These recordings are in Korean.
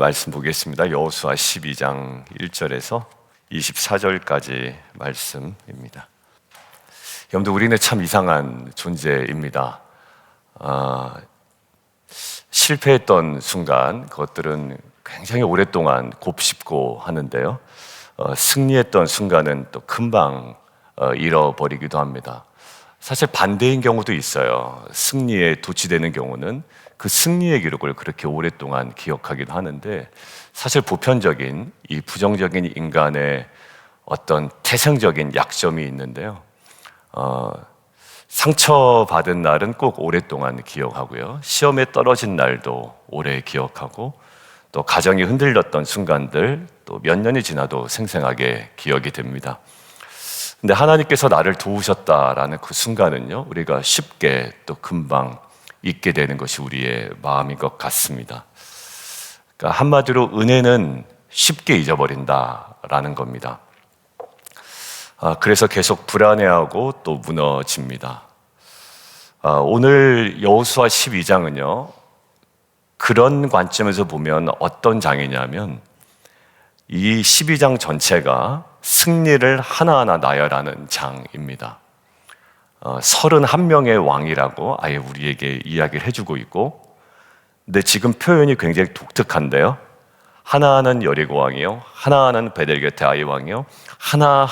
말씀 보겠습니다. 여호수아 12장 1절에서 24절까지 말씀입니다. 여러분들, 우리는 참 이상한 존재입니다. 실패했던 순간 그것들은 굉장히 오랫동안 곱씹고 하는데요, 승리했던 순간은 또 금방 잃어버리기도 합니다. 사실 반대인 경우도 있어요. 승리에 도취되는 경우는 그 승리의 기록을 그렇게 오랫동안 기억하기도 하는데, 사실 보편적인 이 부정적인 인간의 어떤 태생적인 약점이 있는데요, 상처받은 날은 꼭 오랫동안 기억하고요, 시험에 떨어진 날도 오래 기억하고, 또 가정이 흔들렸던 순간들 또 몇 년이 지나도 생생하게 기억이 됩니다. 근데 하나님께서 나를 도우셨다라는 그 순간은요, 우리가 쉽게 또 금방 잊게 되는 것이 우리의 마음인 것 같습니다. 그러니까 한마디로 은혜는 쉽게 잊어버린다라는 겁니다. 그래서 계속 불안해하고 또 무너집니다. 오늘 여호수아 12장은요, 그런 관점에서 보면 어떤 장이냐면, 이 12장 전체가 승리를 하나하나 나열하는 장입니다. 31명의 왕이라고 아예 우리에게 이야기를 해주고 있고, 근데 지금 표현이 굉장히 독특한데요, 하나는 여리고 왕이요, 하나는 베델게트 아이 왕이요, 하나.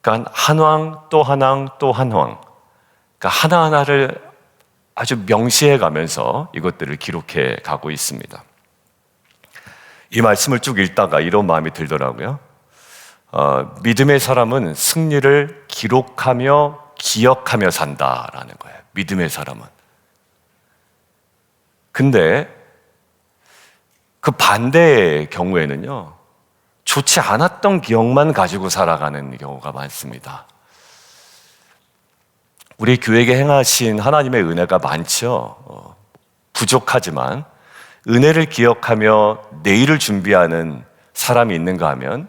그러니까 한 왕 또 한 왕 또 한 왕, 그러니까 하나하나를 아주 명시해 가면서 이것들을 기록해 가고 있습니다. 이 말씀을 쭉 읽다가 이런 마음이 들더라고요. 믿음의 사람은 승리를 기록하며 기억하며 산다라는 거예요. 믿음의 사람은. 근데 그 반대의 경우에는요, 좋지 않았던 기억만 가지고 살아가는 경우가 많습니다. 우리 교회에 행하신 하나님의 은혜가 많죠. 부족하지만 은혜를 기억하며 내일을 준비하는 사람이 있는가 하면,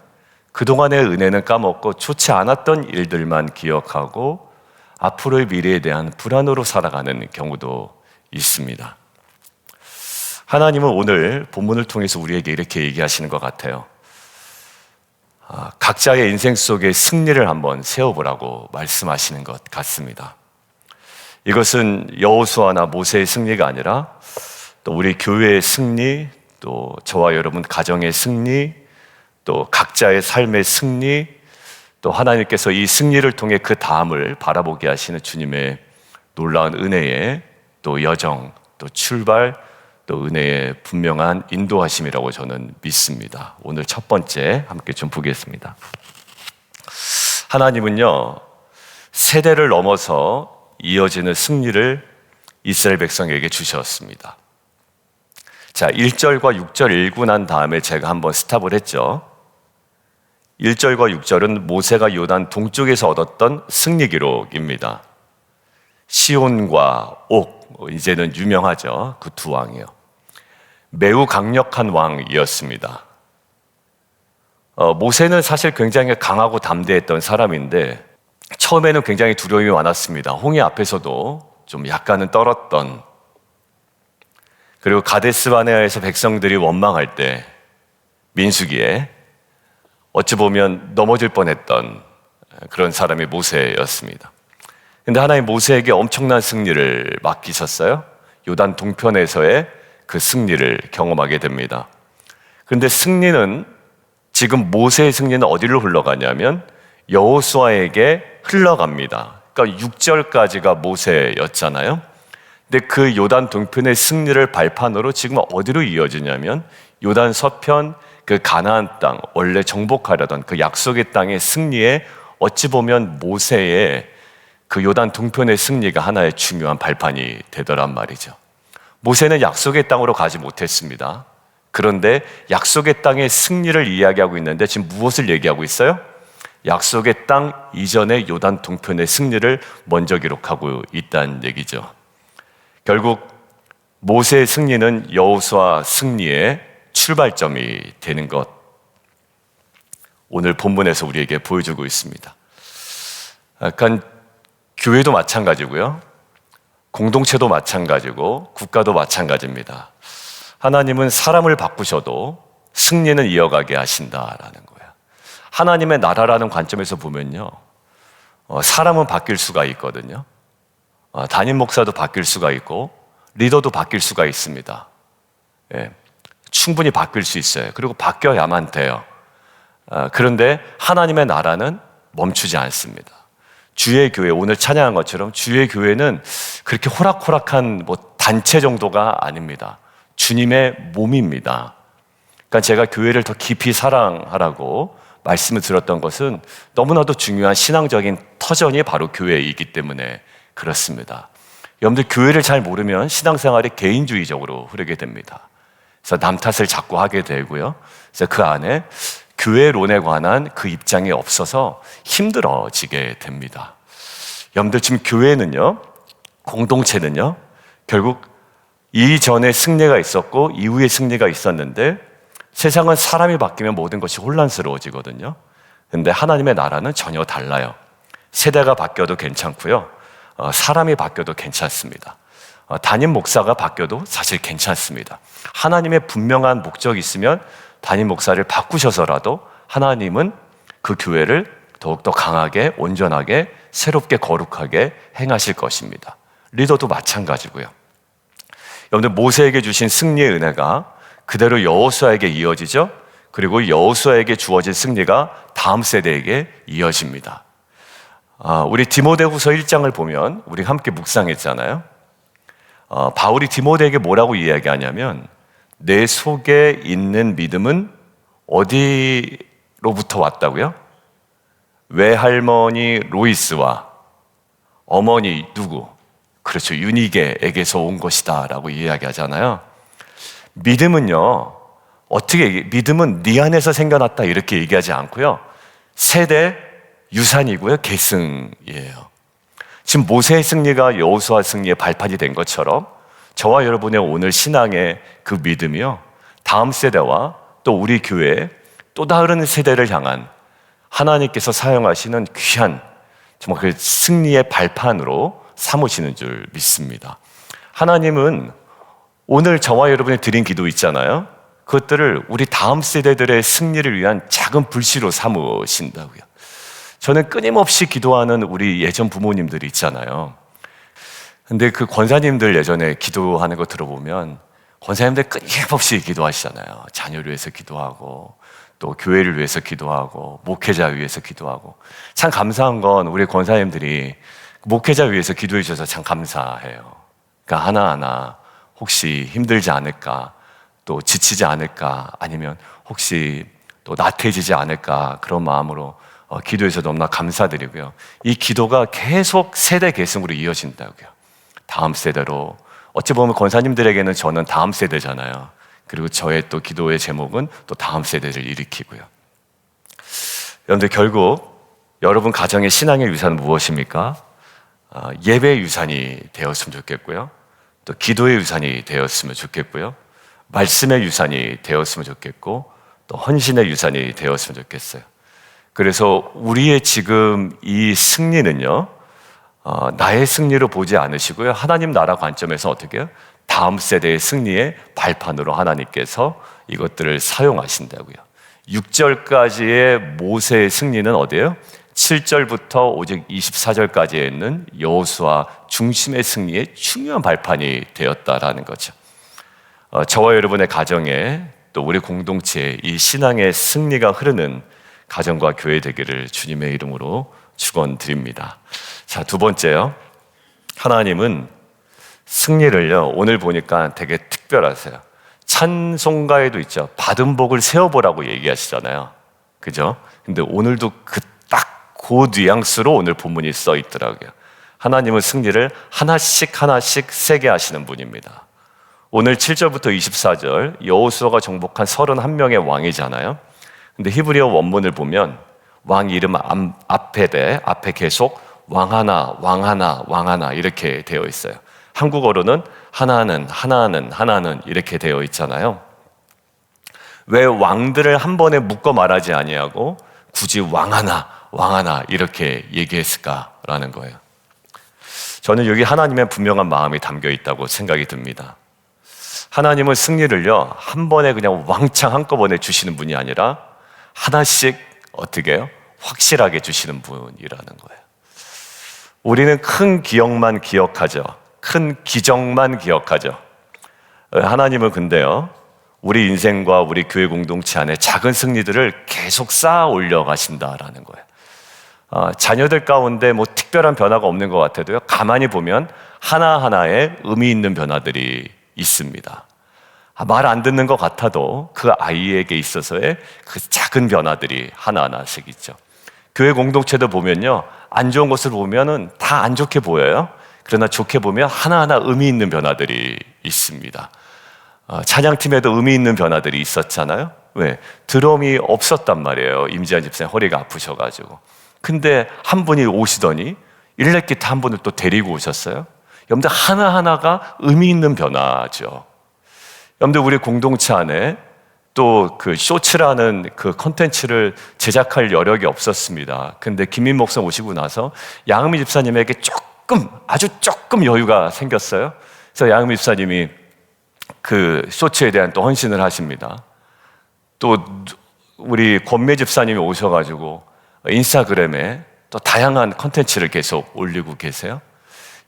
그동안의 은혜는 까먹고 좋지 않았던 일들만 기억하고 앞으로의 미래에 대한 불안으로 살아가는 경우도 있습니다. 하나님은 오늘 본문을 통해서 우리에게 이렇게 얘기하시는 것 같아요. 각자의 인생 속에 승리를 한번 세워보라고 말씀하시는 것 같습니다. 이것은 여호수아나 모세의 승리가 아니라 또 우리 교회의 승리, 또 저와 여러분 가정의 승리, 또 각자의 삶의 승리, 또 하나님께서 이 승리를 통해 그 다음을 바라보게 하시는 주님의 놀라운 은혜의 또 여정, 또 출발, 또 은혜의 분명한 인도하심이라고 저는 믿습니다. 오늘 첫 번째 함께 좀 보겠습니다. 하나님은요, 세대를 넘어서 이어지는 승리를 이스라엘 백성에게 주셨습니다. 자, 1절과 6절 읽고 난 다음에 제가 한번 스탑을 했죠. 1절과 6절은 모세가 요단 동쪽에서 얻었던 승리 기록입니다. 시온과 옥, 이제는 유명하죠. 그 두 왕이요. 매우 강력한 왕이었습니다. 모세는 사실 굉장히 강하고 담대했던 사람인데, 처음에는 굉장히 두려움이 많았습니다. 홍해 앞에서도 좀 약간은 떨었던, 그리고 가데스 바네아에서 백성들이 원망할 때 민수기에 어찌 보면 넘어질 뻔했던 그런 사람이 모세였습니다. 그런데 하나님 모세에게 엄청난 승리를 맡기셨어요. 요단 동편에서의 그 승리를 경험하게 됩니다. 그런데 승리는, 지금 모세의 승리는 어디로 흘러가냐면 여호수아에게 흘러갑니다. 그러니까 6절까지가 모세였잖아요. 근데 그 요단 동편의 승리를 발판으로 지금 어디로 이어지냐면 요단 서편, 그 가나안 땅, 원래 정복하려던 그 약속의 땅의 승리에 어찌 보면 모세의 그 요단 동편의 승리가 하나의 중요한 발판이 되더란 말이죠. 모세는 약속의 땅으로 가지 못했습니다. 그런데 약속의 땅의 승리를 이야기하고 있는데 지금 무엇을 얘기하고 있어요? 약속의 땅 이전의 요단 동편의 승리를 먼저 기록하고 있다는 얘기죠. 결국 모세의 승리는 여호수아 승리의 출발점이 되는 것, 오늘 본문에서 우리에게 보여주고 있습니다. 약간 교회도 마찬가지고요, 공동체도 마찬가지고 국가도 마찬가지입니다. 하나님은 사람을 바꾸셔도 승리는 이어가게 하신다라는 거예요. 하나님의 나라라는 관점에서 보면요, 사람은 바뀔 수가 있거든요. 담임 목사도 바뀔 수가 있고 리더도 바뀔 수가 있습니다. 예, 충분히 바뀔 수 있어요. 그리고 바뀌어야만 돼요. 그런데 하나님의 나라는 멈추지 않습니다. 주의 교회, 오늘 찬양한 것처럼 주의 교회는 그렇게 호락호락한 단체 정도가 아닙니다. 주님의 몸입니다. 그러니까 제가 교회를 더 깊이 사랑하라고 말씀을 드렸던 것은 너무나도 중요한 신앙적인 터전이 바로 교회이기 때문에 그렇습니다. 여러분들 교회를 잘 모르면 신앙생활이 개인주의적으로 흐르게 됩니다. 그래서 남 탓을 자꾸 하게 되고요. 그래서 그 안에 교회론에 관한 그 입장이 없어서 힘들어지게 됩니다. 여러분들 지금 교회는요, 공동체는요, 결국 이전에 승리가 있었고 이후에 승리가 있었는데 세상은 사람이 바뀌면 모든 것이 혼란스러워지거든요. 근데 하나님의 나라는 전혀 달라요. 세대가 바뀌어도 괜찮고요. 사람이 바뀌어도 괜찮습니다. 담임 목사가 바뀌어도 사실 괜찮습니다. 하나님의 분명한 목적이 있으면 담임 목사를 바꾸셔서라도 하나님은 그 교회를 더욱더 강하게, 온전하게, 새롭게, 거룩하게 행하실 것입니다. 리더도 마찬가지고요. 여러분들 모세에게 주신 승리의 은혜가 그대로 여호수아에게 이어지죠. 그리고 여호수아에게 주어진 승리가 다음 세대에게 이어집니다. 우리 디모데후서 1장을 보면 우리 함께 묵상했잖아요. 바울이 디모데에게 뭐라고 이야기하냐면 내 속에 있는 믿음은 어디로부터 왔다고요? 외할머니 로이스와 어머니 누구? 그렇죠, 유니게에게서 온 것이다 라고 이야기하잖아요. 믿음은요, 믿음은 네 안에서 생겨났다 이렇게 얘기하지 않고요, 세대 유산이고요, 계승이에요. 지금 모세의 승리가 여호수아 승리의 발판이 된 것처럼 저와 여러분의 오늘 신앙의 그 믿음이요, 다음 세대와 또 우리 교회의 또 다른 세대를 향한 하나님께서 사용하시는 귀한 정말 그 승리의 발판으로 삼으시는 줄 믿습니다. 하나님은 오늘 저와 여러분이 드린 기도 있잖아요. 그것들을 우리 다음 세대들의 승리를 위한 작은 불씨로 삼으신다고요. 저는 끊임없이 기도하는 우리 예전 부모님들이 있잖아요. 근데 그 권사님들 예전에 기도하는 거 들어보면 권사님들 끊임없이 기도하시잖아요. 자녀를 위해서 기도하고 또 교회를 위해서 기도하고 목회자 위해서 기도하고. 참 감사한 건 우리 권사님들이 목회자 위해서 기도해 주셔서 참 감사해요. 그러니까 하나하나 혹시 힘들지 않을까, 또 지치지 않을까, 아니면 혹시 또 나태해지지 않을까, 그런 마음으로 기도해서 너무나 감사드리고요. 이 기도가 계속 세대 계승으로 이어진다고요. 다음 세대로. 어찌 보면 권사님들에게는 저는 다음 세대잖아요. 그리고 저의 또 기도의 제목은 또 다음 세대를 일으키고요. 여러분들 결국 여러분 가정의 신앙의 유산은 무엇입니까? 예배의 유산이 되었으면 좋겠고요. 또 기도의 유산이 되었으면 좋겠고요. 말씀의 유산이 되었으면 좋겠고 또 헌신의 유산이 되었으면 좋겠어요. 그래서 우리의 지금 이 승리는요, 나의 승리로 보지 않으시고요, 하나님 나라 관점에서 어떻게 해요? 다음 세대의 승리의 발판으로 하나님께서 이것들을 사용하신다고요. 6절까지의 모세의 승리는 어디예요? 7절부터 오직 24절까지에 있는 여호수아 중심의 승리의 중요한 발판이 되었다라는 거죠. 저와 여러분의 가정에 또 우리 공동체에 이 신앙의 승리가 흐르는 가정과 교회 되기를 주님의 이름으로 축원드립니다. 자, 두 번째요. 하나님은 승리를요, 오늘 보니까 되게 특별하세요. 찬송가에도 있죠. 받은 복을 세어보라고 얘기하시잖아요. 그죠? 근데 오늘도 그 뉘앙스로 오늘 본문이 써 있더라고요. 하나님은 승리를 하나씩 하나씩 세게 하시는 분입니다. 오늘 7절부터 24절 여호수아가 정복한 31명의 왕이잖아요. 근데 히브리어 원문을 보면 왕 이름 앞에 계속 왕 하나 이렇게 되어 있어요. 한국어로는 하나는 이렇게 되어 있잖아요. 왜 왕들을 한 번에 묶어 말하지 아니하고 굳이 왕 하나 이렇게 얘기했을까라는 거예요. 저는 여기 하나님의 분명한 마음이 담겨 있다고 생각이 듭니다. 하나님은 승리를요, 한 번에 그냥 왕창 한꺼번에 주시는 분이 아니라 하나씩 어떻게 해요? 확실하게 주시는 분이라는 거예요. 우리는 큰 기억만 기억하죠. 큰 기적만 기억하죠. 하나님은 근데요, 우리 인생과 우리 교회 공동체 안에 작은 승리들을 계속 쌓아 올려 가신다라는 거예요. 자녀들 가운데 뭐 특별한 변화가 없는 것 같아도요, 가만히 보면 하나하나에 의미 있는 변화들이 있습니다. 말 안 듣는 것 같아도 그 아이에게 있어서의 그 작은 변화들이 하나하나씩 있죠. 교회 공동체도 보면요, 안 좋은 것을 보면은 다 안 좋게 보여요. 그러나 좋게 보면 하나하나 의미 있는 변화들이 있습니다. 찬양팀에도 의미 있는 변화들이 있었잖아요. 왜? 드럼이 없었단 말이에요. 임지한 집사님 허리가 아프셔가지고. 근데 한 분이 오시더니 일렉 기타 한 분을 또 데리고 오셨어요. 여러분들 하나하나가 의미 있는 변화죠. 여러분들 우리 공동체 안에 또 그 쇼츠라는 그 콘텐츠를 제작할 여력이 없었습니다. 근데 김민 목사 오시고 나서 양은미 집사님에게 아주 조금 여유가 생겼어요. 그래서 양은미 집사님이 그 쇼츠에 대한 또 헌신을 하십니다. 또 우리 권매 집사님이 오셔가지고 인스타그램에 또 다양한 콘텐츠를 계속 올리고 계세요.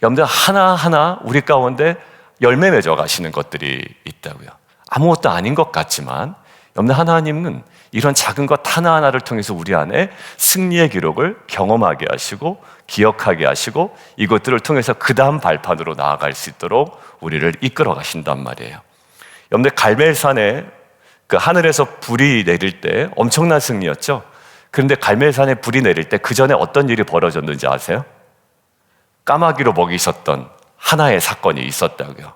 여러분들 하나하나 우리 가운데 열매 맺어 가시는 것들이 있다고요. 아무것도 아닌 것 같지만 여러분들 하나님은 이런 작은 것 하나하나를 통해서 우리 안에 승리의 기록을 경험하게 하시고 기억하게 하시고 이것들을 통해서 그 다음 발판으로 나아갈 수 있도록 우리를 이끌어 가신단 말이에요. 여러분들 갈멜산에 그 하늘에서 불이 내릴 때 엄청난 승리였죠. 그런데 갈멜산에 불이 내릴 때 그 전에 어떤 일이 벌어졌는지 아세요? 까마귀로 먹이셨던 하나의 사건이 있었다고요.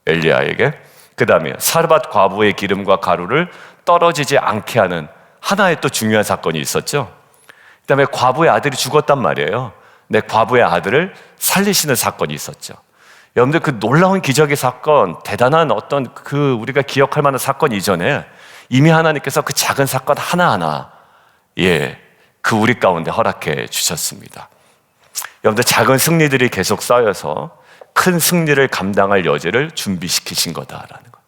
엘리야에게. 그 다음에 사르밧 과부의 기름과 가루를 떨어지지 않게 하는 하나의 또 중요한 사건이 있었죠. 그 다음에 과부의 아들이 죽었단 말이에요. 내 과부의 아들을 살리시는 사건이 있었죠. 여러분들 그 놀라운 기적의 사건, 대단한 어떤 그 우리가 기억할 만한 사건 이전에 이미 하나님께서 그 작은 사건 하나하나 그 우리 가운데 허락해 주셨습니다. 여러분들 작은 승리들이 계속 쌓여서 큰 승리를 감당할 여지를 준비시키신 거다라는 거.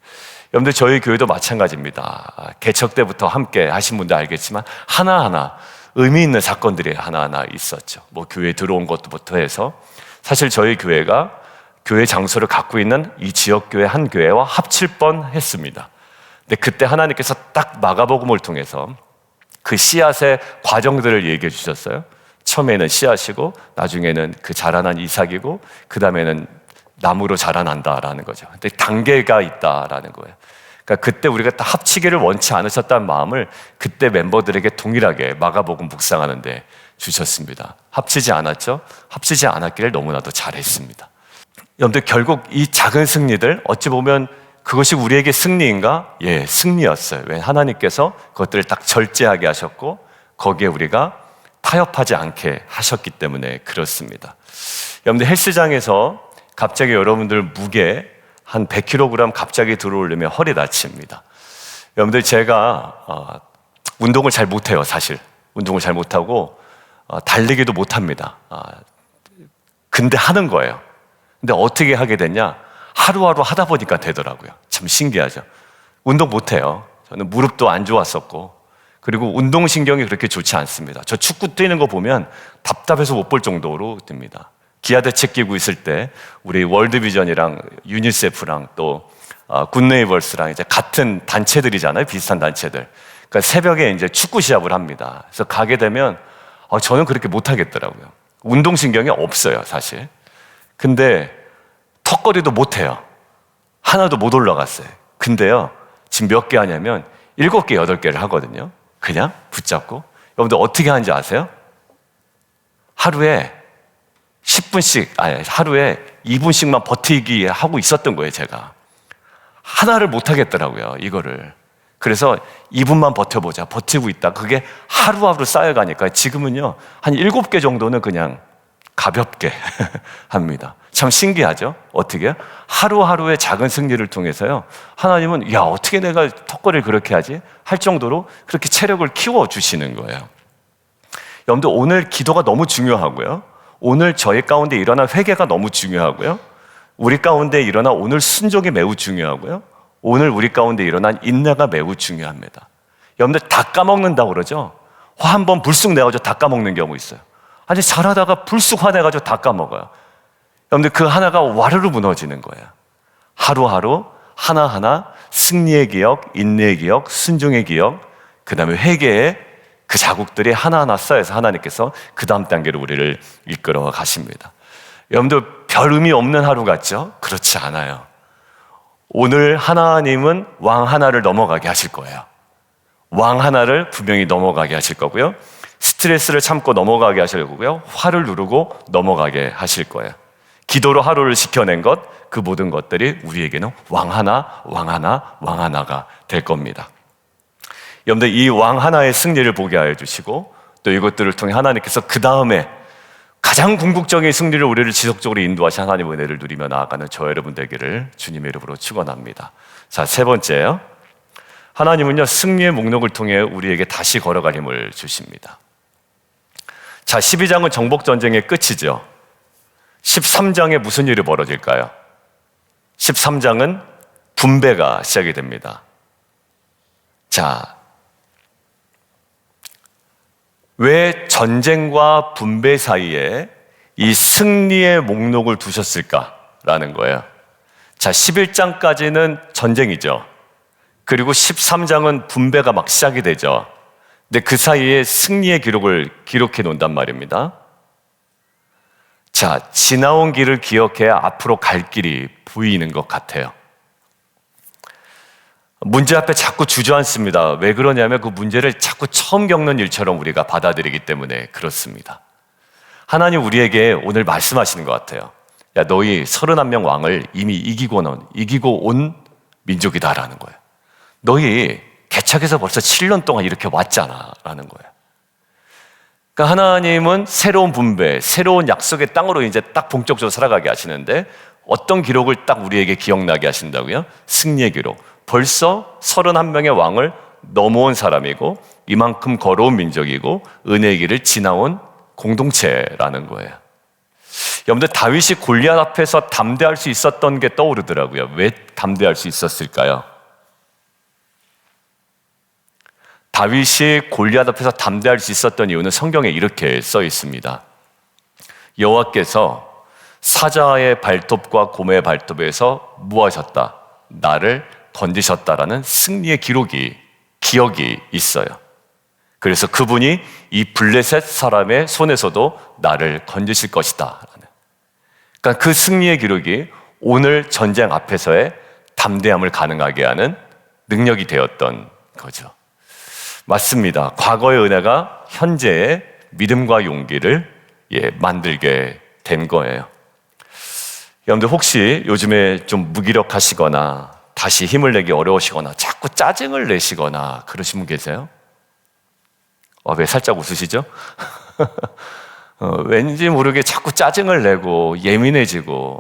여러분들 저희 교회도 마찬가지입니다. 개척 때부터 함께 하신 분들 알겠지만 하나하나 의미 있는 사건들이 하나하나 있었죠. 뭐 교회에 들어온 것부터 해서 사실 저희 교회가 교회 장소를 갖고 있는 이 지역교회 한 교회와 합칠 뻔했습니다. 근데 그때 하나님께서 딱 마가복음을 통해서 그 씨앗의 과정들을 얘기해 주셨어요. 처음에는 씨앗이고 나중에는 그 자라난 이삭이고 그 다음에는 나무로 자라난다라는 거죠. 근데 단계가 있다라는 거예요. 그러니까 그때 우리가 딱 합치기를 원치 않으셨다는 마음을 그때 멤버들에게 동일하게 마가복음 묵상하는데 주셨습니다. 합치지 않았죠? 합치지 않았기를 너무나도 잘했습니다. 여러분들 결국 이 작은 승리들 어찌 보면 그것이 우리에게 승리인가? 예, 승리였어요. 왜? 하나님께서 그것들을 딱 절제하게 하셨고 거기에 우리가 타협하지 않게 하셨기 때문에 그렇습니다. 여러분들 헬스장에서 갑자기 여러분들 무게 한 100kg 갑자기 들어오려면 허리 다칩니다. 여러분들 제가 운동을 잘 못해요. 사실 운동을 잘 못하고 달리기도 못합니다. 근데 하는 거예요. 근데 어떻게 하게 됐냐? 하루하루 하다 보니까 되더라고요. 참 신기하죠. 운동 못해요. 저는 무릎도 안 좋았었고 그리고 운동신경이 그렇게 좋지 않습니다. 저 축구 뛰는 거 보면 답답해서 못 볼 정도로 뜁니다. 기아대책 끼고 있을 때 우리 월드비전이랑 유니세프랑 또 굿네이버스랑 이제 같은 단체들이잖아요. 비슷한 단체들. 그러니까 새벽에 이제 축구 시합을 합니다. 그래서 가게 되면 저는 그렇게 못 하겠더라고요. 운동신경이 없어요, 사실. 근데 턱걸이도 못 해요. 하나도 못 올라갔어요. 근데요, 지금 몇 개 하냐면 7개, 8개를 하거든요. 그냥 붙잡고. 여러분들 어떻게 하는지 아세요? 하루에 10분씩, 하루에 2분씩만 버티기 하고 있었던 거예요, 제가. 하나를 못 하겠더라고요, 이거를. 그래서 2분만 버텨보자. 버티고 있다. 그게 하루하루 쌓여가니까 지금은요, 한 7개 정도는 그냥 가볍게 합니다. 참 신기하죠? 어떻게? 하루하루의 작은 승리를 통해서요, 하나님은, 야, 어떻게 내가 턱걸이를 그렇게 하지? 할 정도로 그렇게 체력을 키워주시는 거예요. 여러분들, 오늘 기도가 너무 중요하고요. 오늘 저희 가운데 일어난 회개가 너무 중요하고요. 우리 가운데 일어난 오늘 순종이 매우 중요하고요. 오늘 우리 가운데 일어난 인내가 매우 중요합니다. 여러분들 다 까먹는다고 그러죠? 화 한 번 불쑥 내가지고 다 까먹는 경우 있어요. 아니 잘하다가 불쑥 화내가지고 다 까먹어요. 여러분들 그 하나가 와르르 무너지는 거예요. 하루하루 하나하나 승리의 기억, 인내의 기억, 순종의 기억, 그 다음에 회개의 그 자국들이 하나하나 쌓여서 하나님께서 그 다음 단계로 우리를 이끌어 가십니다. 여러분들 별 의미 없는 하루 같죠? 그렇지 않아요. 오늘 하나님은 왕 하나를 넘어가게 하실 거예요. 왕 하나를 분명히 넘어가게 하실 거고요. 스트레스를 참고 넘어가게 하실 거고요. 화를 누르고 넘어가게 하실 거예요. 기도로 하루를 지켜낸 것, 그 모든 것들이 우리에게는 왕 하나, 왕 하나, 왕 하나가 될 겁니다. 여러분들 이 왕 하나의 승리를 보게 하여 주시고 또 이것들을 통해 하나님께서 그 다음에 가장 궁극적인 승리를 우리를 지속적으로 인도하신 하나님의 은혜를 누리며 나아가는 저 여러분 되기를 주님의 이름으로 축원합니다. 자, 세 번째요. 하나님은요, 승리의 목록을 통해 우리에게 다시 걸어갈 힘을 주십니다. 자, 12장은 정복전쟁의 끝이죠. 13장에 무슨 일이 벌어질까요? 13장은 분배가 시작이 됩니다. 자, 왜 전쟁과 분배 사이에 이 승리의 목록을 두셨을까라는 거예요. 자, 11장까지는 전쟁이죠. 그리고 13장은 분배가 막 시작이 되죠. 근데 그 사이에 승리의 기록을 기록해 놓는단 말입니다. 자, 지나온 길을 기억해야 앞으로 갈 길이 보이는 것 같아요. 문제 앞에 자꾸 주저앉습니다. 왜 그러냐면 그 문제를 자꾸 처음 겪는 일처럼 우리가 받아들이기 때문에 그렇습니다. 하나님 우리에게 오늘 말씀하시는 것 같아요. 야, 너희 31명 왕을 이미 이기고 온 민족이다라는 거예요. 너희 개척해서 벌써 7년 동안 이렇게 왔잖아 라는 거예요. 그러니까 하나님은 새로운 분배, 새로운 약속의 땅으로 이제 딱 본격적으로 살아가게 하시는데 어떤 기록을 딱 우리에게 기억나게 하신다고요? 승리의 기록. 벌써 31명의 왕을 넘어온 사람이고 이만큼 걸어온 민족이고 은혜의 길을 지나온 공동체라는 거예요. 여러분들 다윗이 골리앗 앞에서 담대할 수 있었던 게 떠오르더라고요. 왜 담대할 수 있었을까요? 다윗이 골리앗 앞에서 담대할 수 있었던 이유는 성경에 이렇게 써 있습니다. 여호와께서 사자의 발톱과 곰의 발톱에서 무하셨다. 나를 건지셨다라는 승리의 기억이 있어요. 그래서 그분이 이 블레셋 사람의 손에서도 나를 건지실 것이다. 그러니까 그 승리의 기록이 오늘 전쟁 앞에서의 담대함을 가능하게 하는 능력이 되었던 거죠. 맞습니다. 과거의 은혜가 현재의 믿음과 용기를 만들게 된 거예요. 여러분들 혹시 요즘에 좀 무기력하시거나 다시 힘을 내기 어려우시거나 자꾸 짜증을 내시거나 그러신 분 계세요? 왜 살짝 웃으시죠? 왠지 모르게 자꾸 짜증을 내고 예민해지고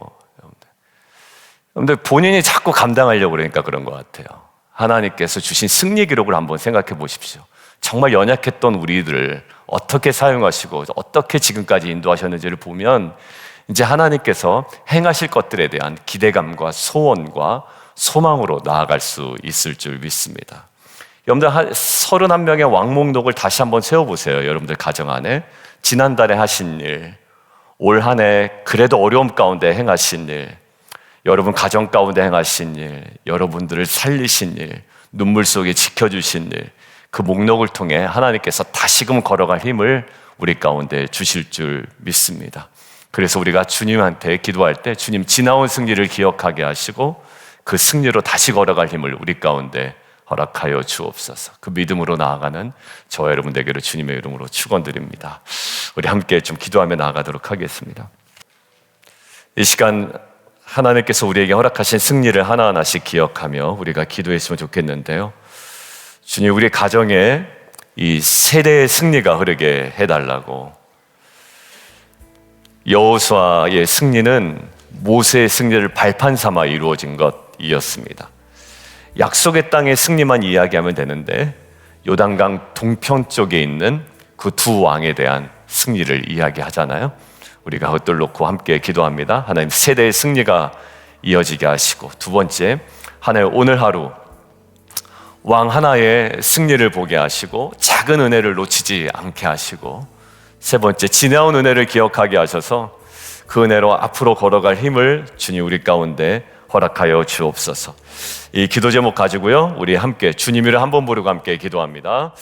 여러분들 본인이 자꾸 감당하려고 그러니까 그런 것 같아요. 하나님께서 주신 승리 기록을 한번 생각해 보십시오. 정말 연약했던 우리들을 어떻게 사용하시고 어떻게 지금까지 인도하셨는지를 보면 이제 하나님께서 행하실 것들에 대한 기대감과 소원과 소망으로 나아갈 수 있을 줄 믿습니다. 여러분들 31명의 왕목록을 다시 한번 세워보세요. 여러분들 가정 안에 지난달에 하신 일, 올 한 해 그래도 어려움 가운데 행하신 일, 여러분 가정 가운데 행하신 일, 여러분들을 살리신 일, 눈물 속에 지켜주신 일, 그 목록을 통해 하나님께서 다시금 걸어갈 힘을 우리 가운데 주실 줄 믿습니다. 그래서 우리가 주님한테 기도할 때 주님 지나온 승리를 기억하게 하시고 그 승리로 다시 걸어갈 힘을 우리 가운데 허락하여 주옵소서. 그 믿음으로 나아가는 저와 여러분 되기를 주님의 이름으로 축원드립니다. 우리 함께 좀 기도하며 나아가도록 하겠습니다. 이 시간 하나님께서 우리에게 허락하신 승리를 하나하나씩 기억하며 우리가 기도했으면 좋겠는데요. 주님, 우리 가정에 이 세대의 승리가 흐르게 해달라고. 여호수아의 승리는 모세의 승리를 발판 삼아 이루어진 것이었습니다. 약속의 땅의 승리만 이야기하면 되는데 요단강 동편 쪽에 있는 그 두 왕에 대한 승리를 이야기하잖아요. 우리가 그것들 놓고 함께 기도합니다. 하나님, 세대의 승리가 이어지게 하시고, 두 번째, 하나님 오늘 하루 왕 하나의 승리를 보게 하시고 작은 은혜를 놓치지 않게 하시고 세 번째 지나온 은혜를 기억하게 하셔서 그 은혜로 앞으로 걸어갈 힘을 주님 우리 가운데 허락하여 주옵소서. 이 기도 제목 가지고요 우리 함께 주님 이름 한번 부르고 함께 기도합니다.